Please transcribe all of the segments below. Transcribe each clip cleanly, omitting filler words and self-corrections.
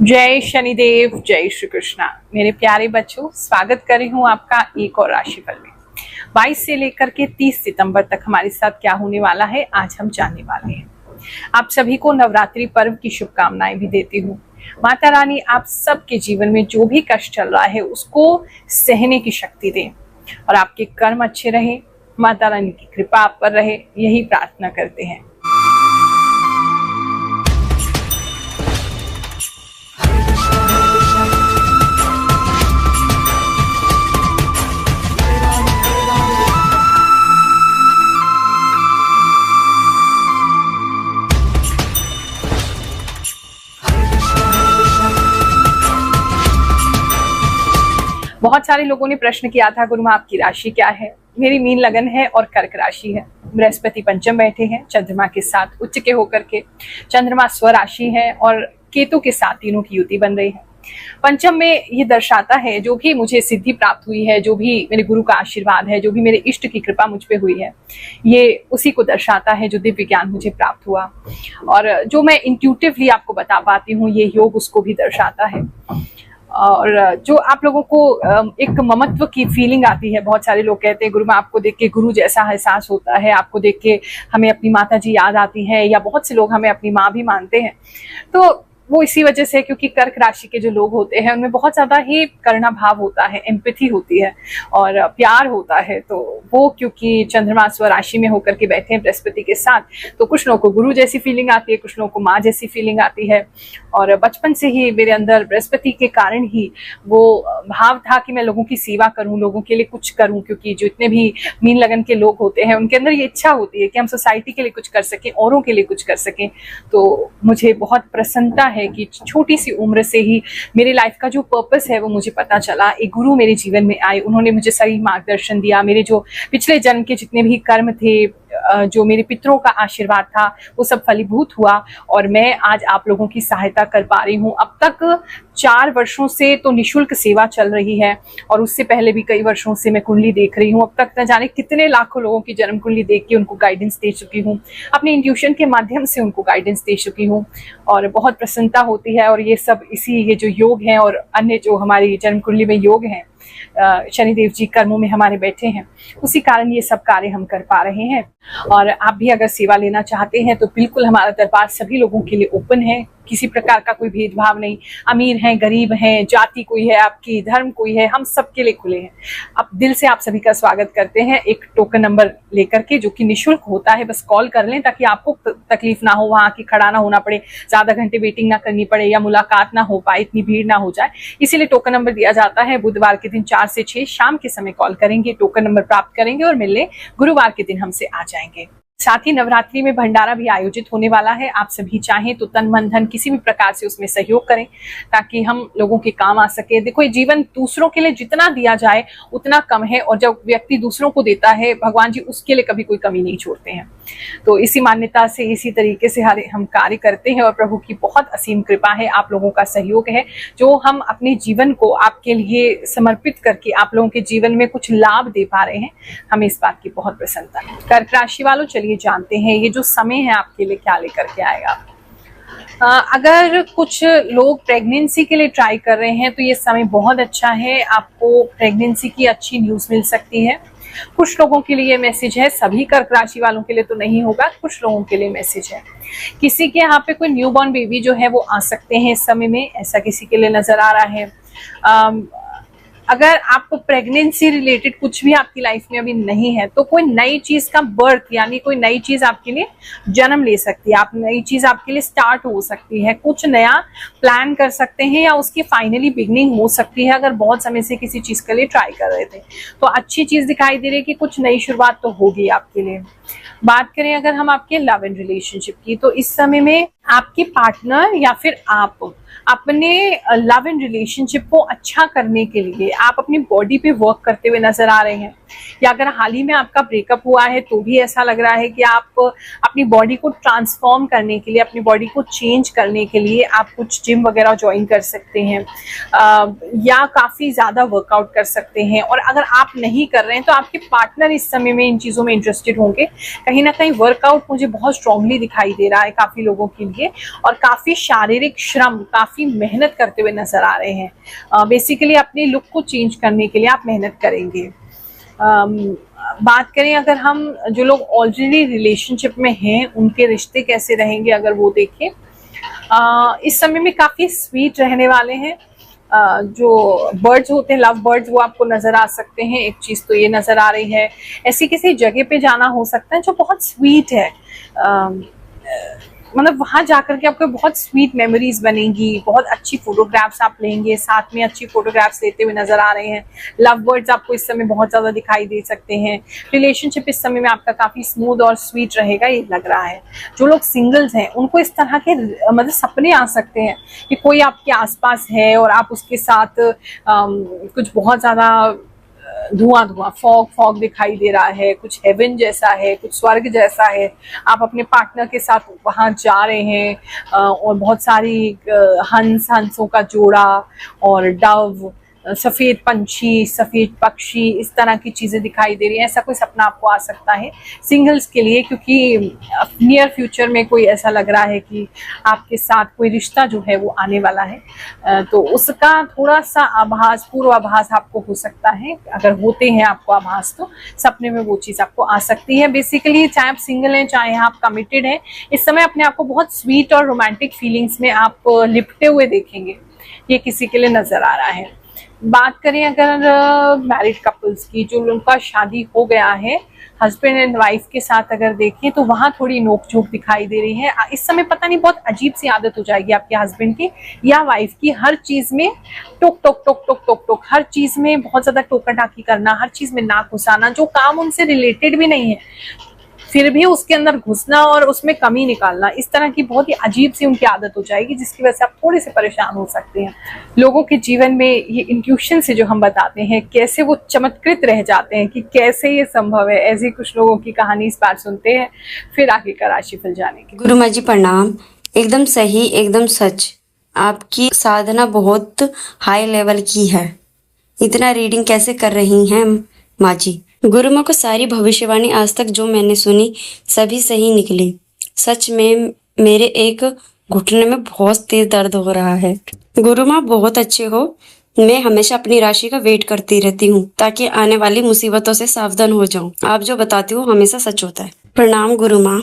जय शनिदेव, जय श्री कृष्णा। मेरे प्यारे बच्चों, स्वागत कर रही हूँ आपका एक और राशिफल में। 22 से लेकर के 30 सितंबर तक हमारे साथ क्या होने वाला है आज हम जानने वाले हैं। आप सभी को नवरात्रि पर्व की शुभकामनाएं भी देती हूँ। माता रानी आप सबके जीवन में जो भी कष्ट चल रहा है उसको सहने की शक्ति दें और आपके कर्म अच्छे रहे। माता रानी की कृपा आप पर रहे, यही प्रार्थना करते हैं। बहुत सारे लोगों ने प्रश्न किया था, गुरु माँ आपकी राशि क्या है। मेरी मीन लगन है और कर्क राशि है। बृहस्पति पंचम बैठे हैं चंद्रमा के साथ उच्च के होकर के। चंद्रमा स्वराशि है और केतु के साथ तीनों की युति बन रही है। पंचम में ये दर्शाता है जो भी मुझे सिद्धि प्राप्त हुई है, जो भी मेरे गुरु का आशीर्वाद है, जो भी मेरे इष्ट की कृपा मुझ पे हुई है, ये उसी को दर्शाता है जो दिव्य ज्ञान मुझे प्राप्त हुआ और जो मैं इंट्यूटिवली आपको बता पाती हूँ, ये योग उसको भी दर्शाता है। और जो आप लोगों को एक ममत्व की फीलिंग आती है। बहुत सारे लोग कहते हैं गुरु माँ आपको देख के गुरु जैसा एहसास होता है, आपको देख के हमें अपनी माता जी याद आती है, या बहुत से लोग हमें अपनी माँ भी मानते हैं। तो वो इसी वजह से, क्योंकि कर्क राशि के जो लोग होते हैं उनमें बहुत ज्यादा ही करुणा भाव होता है, एम्पैथी होती है और प्यार होता है। तो वो क्योंकि चंद्रमा स्वराशि में होकर के बैठे हैं बृहस्पति के साथ, तो कुछ लोगों को गुरु जैसी फीलिंग आती है, कुछ लोगों को माँ जैसी फीलिंग आती है। और बचपन से ही मेरे अंदर बृहस्पति के कारण ही वो भाव था कि मैं लोगों की सेवा करूं, लोगों के लिए कुछ करूं, क्योंकि जो इतने भी मीन लगन के लोग होते हैं उनके अंदर ये इच्छा होती है कि हम सोसाइटी के लिए कुछ कर सकें, औरों के लिए कुछ कर सकें। तो मुझे बहुत प्रसन्नता है कि छोटी सी उम्र से ही मेरी लाइफ का जो पर्पस है वो मुझे पता चला। एक गुरु मेरे जीवन में आए, उन्होंने मुझे सही मार्गदर्शन दिया। मेरे जो पिछले जन्म के जितने भी कर्म थे, जो मेरे पितरों का आशीर्वाद था, वो सब फलीभूत हुआ और मैं आज आप लोगों की सहायता कर पा रही हूँ। अब तक 4 वर्षों से तो निशुल्क सेवा चल रही है और उससे पहले भी कई वर्षों से मैं कुंडली देख रही हूँ। अब तक न जाने कितने लाखों लोगों की जन्म कुंडली देख के उनको गाइडेंस दे चुकी हूँ, अपने इंट्यूशन के माध्यम से उनको गाइडेंस दे चुकी हूँ और बहुत प्रसन्नता होती है। और ये सब ये जो योग हैं और अन्य जो हमारी जन्म कुंडली में योग हैं, शनिदेव जी कर्मों में हमारे बैठे हैं, उसी कारण ये सब कार्य हम कर पा रहे हैं। और आप भी अगर सेवा लेना चाहते हैं तो बिल्कुल हमारा दरबार सभी लोगों के लिए ओपन है। किसी प्रकार का कोई भेदभाव नहीं, अमीर हैं, गरीब हैं, जाति कोई है आपकी, धर्म कोई है, हम सबके लिए खुले हैं। अब दिल से आप सभी का स्वागत करते हैं एक टोकन नंबर लेकर के, जो कि निःशुल्क होता है। बस कॉल कर लें ताकि आपको तकलीफ ना हो, वहां आके खड़ा ना होना पड़े, ज्यादा घंटे वेटिंग ना करनी पड़े या मुलाकात ना हो पाए, इतनी भीड़ ना हो जाए। इसीलिए टोकन नंबर दिया जाता है। बुधवार के दिन 4 से 6 शाम के समय कॉल करेंगे, टोकन नंबर प्राप्त करेंगे और मिलने गुरुवार के दिन हमसे आ जाएंगे। साथ ही नवरात्रि में भंडारा भी आयोजित होने वाला है। आप सभी चाहें तो तन मन धन किसी भी प्रकार से उसमें सहयोग करें ताकि हम लोगों के काम आ सके। देखो, ये जीवन दूसरों के लिए जितना दिया जाए उतना कम है और जब व्यक्ति दूसरों को देता है, भगवान जी उसके लिए कभी कोई कमी नहीं छोड़ते हैं। तो इसी मान्यता से, इसी तरीके से हम कार्य करते हैं और प्रभु की बहुत असीम कृपा है, आप लोगों का सहयोग है, जो हम अपने जीवन को आपके लिए समर्पित करके आप लोगों के जीवन में कुछ लाभ दे पा रहे हैं। हमें इस बात की बहुत प्रसन्नता है। कर्क राशि वालों, चलिए जानते हैं ये जो समय है आपके लिए क्या लेकर के आएगा। अगर कुछ लोग प्रेगनेंसी के लिए ट्राई कर रहे हैं तो ये समय बहुत अच्छा है, आपको प्रेगनेंसी की अच्छी न्यूज मिल सकती है। कुछ लोगों के लिए मैसेज है, सभी कर्क राशि वालों के लिए तो नहीं होगा, कुछ लोगों के लिए मैसेज है। किसी के यहाँ पे कोई न्यूबॉर्न बेबी जो है वो आ सकते हैं इस समय में, ऐसा किसी के लिए नजर आ रहा है। अगर आपको प्रेगनेंसी रिलेटेड कुछ भी आपकी लाइफ में अभी नहीं है तो कोई नई चीज का बर्थ, यानी कोई नई चीज आपके लिए जन्म ले सकती है, आप नई चीज आपके लिए स्टार्ट हो सकती है, कुछ नया प्लान कर सकते हैं या उसकी फाइनली बिगनिंग हो सकती है। अगर बहुत समय से किसी चीज के लिए ट्राई कर रहे थे तो अच्छी चीज दिखाई दे रही है कि कुछ नई शुरुआत तो होगी आपके लिए। बात करें अगर हम आपके लव एंड रिलेशनशिप की, तो इस समय में आपके पार्टनर या फिर आप अपने लव एंड रिलेशनशिप को अच्छा करने के लिए आप अपनी बॉडी पे वर्क करते हुए नजर आ रहे हैं, या अगर हाल ही में आपका ब्रेकअप हुआ है तो भी ऐसा लग रहा है कि आप अपनी बॉडी को ट्रांसफॉर्म करने के लिए, अपनी बॉडी को चेंज करने के लिए आप कुछ जिम वगैरह ज्वाइन कर सकते हैं या काफी ज्यादा वर्कआउट कर सकते हैं। और अगर आप नहीं कर रहे हैं तो आपके पार्टनर इस समय में इन चीजों में इंटरेस्टेड होंगे। कहीं ना कहीं वर्कआउट मुझे बहुत स्ट्रांगली दिखाई दे रहा है काफी लोगों के लिए। करेंगे और काफी शारीरिक श्रम, काफी मेहनत करते हुए नजर आ रहे हैं। बेसिकली अपनी लुक को चेंज करने के लिए आप मेहनत करेंगे। बात करें अगर हम जो लोग ऑलरेडी रिलेशनशिप में हैं उनके रिश्ते कैसे रहेंगे, अगर वो देखें, इस समय में काफी स्वीट रहने वाले हैं। जो बर्ड्स होते हैं, लव बर्ड्स, वो आपको नजर आ सकते हैं। एक चीज तो ये नजर आ रही है, ऐसी किसी जगह पे जाना हो सकता है जो बहुत स्वीट है। मतलब वहां जाकर के आपको बहुत स्वीट मेमोरीज बनेंगी, बहुत अच्छी फोटोग्राफ्स आप लेंगे, साथ में अच्छी फोटोग्राफ्स लेते हुए नजर आ रहे हैं। लव बर्ड्स आपको इस समय बहुत ज्यादा दिखाई दे सकते हैं। रिलेशनशिप इस समय में आपका काफी स्मूथ और स्वीट रहेगा, ये लग रहा है। जो लोग सिंगल्स हैं उनको इस तरह के मतलब सपने आ सकते हैं कि कोई आपके आसपास है और आप उसके साथ कुछ बहुत ज्यादा धुआं धुआं, फॉग फॉग दिखाई दे रहा है, कुछ हेवन जैसा है, कुछ स्वर्ग जैसा है। आप अपने पार्टनर के साथ वहां जा रहे हैं और बहुत सारी हंसों का जोड़ा और डव, सफेद पंछी, सफेद पक्षी, इस तरह की चीजें दिखाई दे रही हैं। ऐसा कोई सपना आपको आ सकता है सिंगल्स के लिए, क्योंकि नियर फ्यूचर में कोई ऐसा लग रहा है कि आपके साथ कोई रिश्ता जो है वो आने वाला है। तो उसका थोड़ा सा आभास, पूर्वाभास आपको हो सकता है। अगर होते हैं आपको आभास तो सपने में वो चीज आपको आ सकती है। बेसिकली चाहे आप सिंगल हैं चाहे आप कमिटेड हैं, इस समय अपने आप को बहुत स्वीट और रोमांटिक फीलिंग्स में आप लिपटे हुए देखेंगे, ये किसी के लिए नजर आ रहा है। बात करें अगर मैरिड कपल्स की, जो उनका शादी हो गया है, हस्बैंड एंड वाइफ के साथ अगर देखें तो वहां थोड़ी नोकझोंक दिखाई दे रही है। इस समय पता नहीं बहुत अजीब सी आदत हो जाएगी आपके हस्बैंड की या वाइफ की, हर चीज में टोक टोक टोक टोक टोक टोक, हर चीज में बहुत ज्यादा टोका टाकी करना, हर चीज में नाक घुसाना, जो काम उनसे रिलेटेड भी नहीं है फिर भी उसके अंदर घुसना और उसमें कमी निकालना। इस तरह की बहुत ही अजीब सी उनकी आदत हो जाएगी, जिसकी वजह से आप थोड़े से परेशान हो सकते हैं। लोगों के जीवन में ये इंट्यूशन से जो हम बताते हैं, कैसे वो चमत्कृत रह जाते हैं कि कैसे ये संभव है। ऐसी कुछ लोगों की कहानी इस बार सुनते हैं, फिर आगे का राशिफल जाने की। गुरु माँ जी प्रणाम। एकदम सही, एकदम सच। आपकी साधना बहुत हाई लेवल की है। इतना रीडिंग कैसे कर रही हैं माँ जी? गुरु माँ को सारी भविष्यवाणी आज तक जो मैंने सुनी सभी सही निकली। सच में मेरे एक घुटने में बहुत तेज दर्द हो रहा है। गुरु माँ बहुत अच्छे हो। मैं हमेशा अपनी राशि का वेट करती रहती हूँ ताकि आने वाली मुसीबतों से सावधान हो जाऊं। आप जो बताती हो हमेशा सच होता है। प्रणाम गुरु माँ।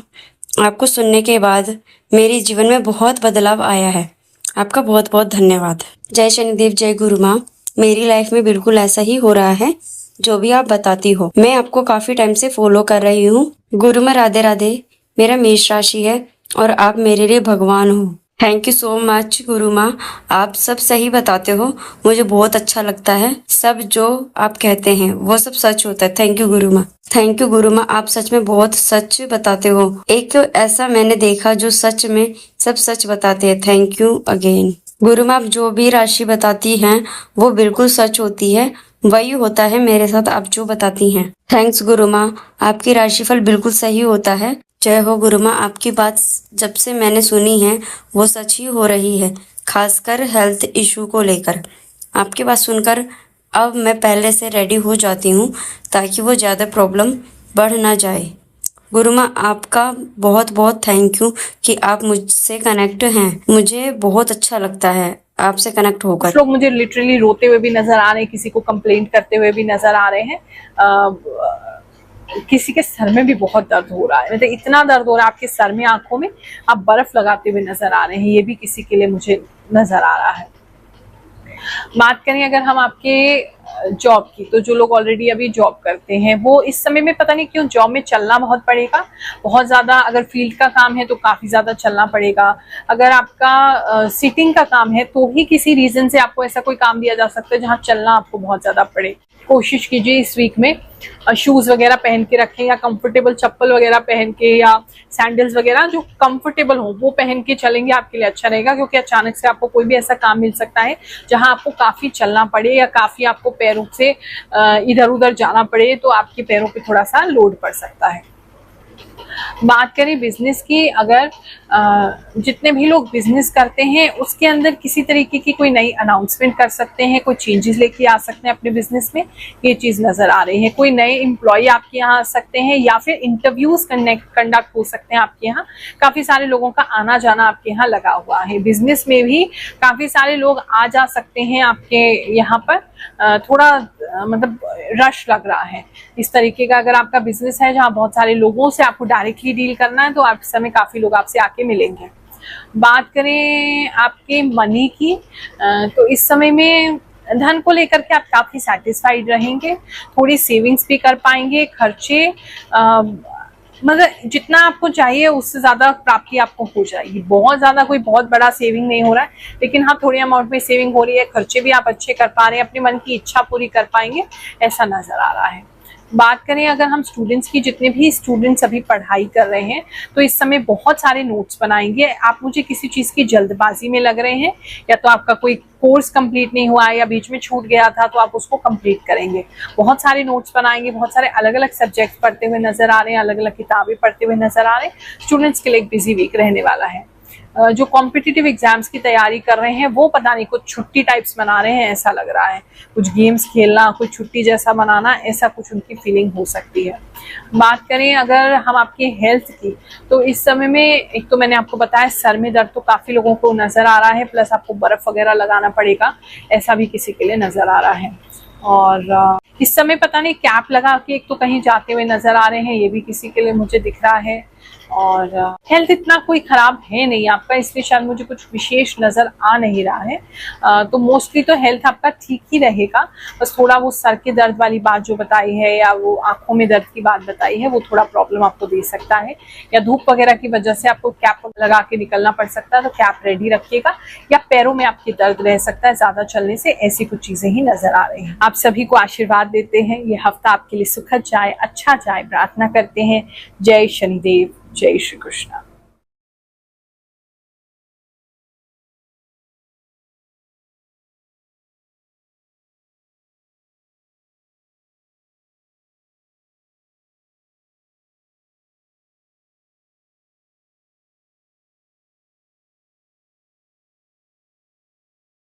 आपको सुनने के बाद मेरे जीवन में बहुत बदलाव आया है। आपका बहुत बहुत धन्यवाद। जय शनिदेव, जय गुरु माँ। मेरी लाइफ में बिल्कुल ऐसा ही हो रहा है जो भी आप बताती हो। मैं आपको काफी टाइम से फॉलो कर रही हूँ। गुरु माँ राधे राधे। मेरा मेष राशि है और आप मेरे लिए भगवान हो। थैंक यू सो मच गुरु माँ। आप सब सही बताते हो, मुझे बहुत अच्छा लगता है। सब जो आप कहते हैं वो सब सच होता है। थैंक यू गुरु माँ। थैंक यू गुरु माँ, आप सच में बहुत सच बताते हो। एक तो ऐसा मैंने देखा जो सच में सब सच बताते हैं। थैंक यू अगेन गुरु माँ। आप जो भी राशि बताती हैं वो बिल्कुल सच होती है, वही होता है मेरे साथ आप जो बताती हैं। थैंक्स गुरु माँ, आपकी राशिफल बिल्कुल सही होता है। जय हो गुरु माँ। आपकी बात जब से मैंने सुनी है वो सच ही हो रही है, खासकर हेल्थ इशू को लेकर। आपकी बात सुनकर अब मैं पहले से रेडी हो जाती हूँ ताकि वो ज़्यादा प्रॉब्लम बढ़ ना जाए। गुरु माँ आपका बहुत बहुत थैंक यू कि आप मुझसे कनेक्ट हैं। मुझे बहुत अच्छा लगता है आपसे कनेक्ट होकर। लोग मुझे लिटरली रोते हुए भी नजर आ रहे हैं, किसी को कंप्लेंट करते हुए भी नजर आ रहे हैं। किसी के सर में भी बहुत दर्द हो रहा है, मतलब इतना दर्द हो रहा है आपके सर में, आंखों में आप बर्फ लगाते हुए नजर आ रहे हैं, ये भी किसी के लिए मुझे नजर आ रहा है। बात करें अगर हम आपके जॉब की, तो जो लोग ऑलरेडी अभी जॉब करते हैं वो इस समय में पता नहीं क्यों जॉब में चलना बहुत पड़ेगा, बहुत ज्यादा। अगर फील्ड का काम है तो काफी ज्यादा चलना पड़ेगा। अगर आपका सिटिंग का काम है तो ही किसी रीजन से आपको ऐसा कोई काम दिया जा सकता है जहाँ चलना आपको बहुत ज्यादा पड़े। कोशिश कीजिए इस वीक में शूज वगैरह पहन के रखें, या कंफर्टेबल चप्पल वगैरह पहन के, या सैंडल्स वगैरह जो कंफर्टेबल हो वो पहन के चलेंगे आपके लिए अच्छा रहेगा। क्योंकि अचानक से आपको कोई भी ऐसा काम मिल सकता है जहां आपको काफी चलना पड़े या काफी आपको पैरों से इधर उधर जाना पड़े, तो आपके पैरों पे थोड़ा सा लोड पड़ सकता है। बात करें बिजनेस की, अगर जितने भी लोग बिजनेस करते हैं उसके अंदर किसी तरीके की कोई नई अनाउंसमेंट कर सकते हैं, कोई चेंजेस लेके आ सकते हैं अपने बिजनेस में, ये चीज नजर आ रही है। कोई नए एम्प्लॉय आपके यहाँ आ सकते हैं या फिर इंटरव्यूज कंडक्ट हो सकते हैं आपके यहाँ। काफी सारे लोगों का आना जाना आपके यहाँ लगा हुआ है। बिजनेस में भी काफी सारे लोग आ जा सकते हैं आपके यहाँ पर। थोड़ा मतलब रश लग रहा है इस तरीके का। अगर आपका बिजनेस है जहाँ बहुत सारे लोगों से आपको डायरेक्टली डील करना है तो आप इस समय काफी लोग आपसे आके मिलेंगे। बात करें आपके मनी की, तो इस समय में धन को लेकर के आप काफी सेटिस्फाइड रहेंगे। थोड़ी सेविंग्स भी कर पाएंगे। खर्चे मतलब जितना आपको चाहिए उससे ज्यादा प्राप्ति आपको हो जाएगी। बहुत ज्यादा कोई बहुत बड़ा सेविंग नहीं हो रहा है, लेकिन हाँ थोड़ी अमाउंट में सेविंग हो रही है। खर्चे भी आप अच्छे कर पा रहे हैं, अपने मन की इच्छा पूरी कर पाएंगे, ऐसा नजर आ रहा है। बात करें अगर हम स्टूडेंट्स की, जितने भी स्टूडेंट्स अभी पढ़ाई कर रहे हैं तो इस समय बहुत सारे नोट्स बनाएंगे। आप मुझे किसी चीज की जल्दबाजी में लग रहे हैं, या तो आपका कोई कोर्स कंप्लीट नहीं हुआ है या बीच में छूट गया था तो आप उसको कंप्लीट करेंगे। बहुत सारे नोट्स बनाएंगे, बहुत सारे अलग अलग सब्जेक्ट पढ़ते हुए नजर आ रहे हैं, अलग अलग किताबें पढ़ते हुए नजर आ रहे हैं। स्टूडेंट्स के लिए एक बिजी वीक रहने वाला है। जो कॉम्पिटिटिव एग्जाम्स की तैयारी कर रहे हैं वो पता नहीं कुछ छुट्टी टाइप्स मना रहे हैं, ऐसा लग रहा है। कुछ गेम्स खेलना, कुछ छुट्टी जैसा मनाना, ऐसा कुछ उनकी फीलिंग हो सकती है। बात करें अगर हम आपकी हेल्थ की, तो इस समय में एक तो मैंने आपको बताया सर में दर्द तो काफी लोगों को नजर आ रहा है, प्लस आपको बर्फ वगैरह लगाना पड़ेगा, ऐसा भी किसी के लिए नजर आ रहा है। और इस समय पता नहीं कैप लगा के एक तो कहीं जाते हुए नजर आ रहे हैं, ये भी किसी के लिए मुझे दिख रहा है। और हेल्थ इतना कोई खराब है नहीं आपका, इसलिए शायद मुझे कुछ विशेष नजर आ नहीं रहा है। तो मोस्टली तो हेल्थ आपका ठीक ही रहेगा। बस थोड़ा वो सर के दर्द वाली बात जो बताई है या वो आंखों में दर्द की बात बताई है वो थोड़ा प्रॉब्लम आपको दे सकता है, या धूप वगैरह की वजह से आपको कैप लगा के निकलना पड़ सकता है, तो कैप रेडी रखिएगा। या पैरों में आपके दर्द रह सकता है ज्यादा चलने से, ऐसी कुछ चीजें ही नजर आ रही हैं। आप सभी को आशीर्वाद देते हैं, ये हफ्ता आपके लिए सुखद जाए, अच्छा जाए, प्रार्थना करते हैं। जय शनिदेव, जय श्री कृष्ण।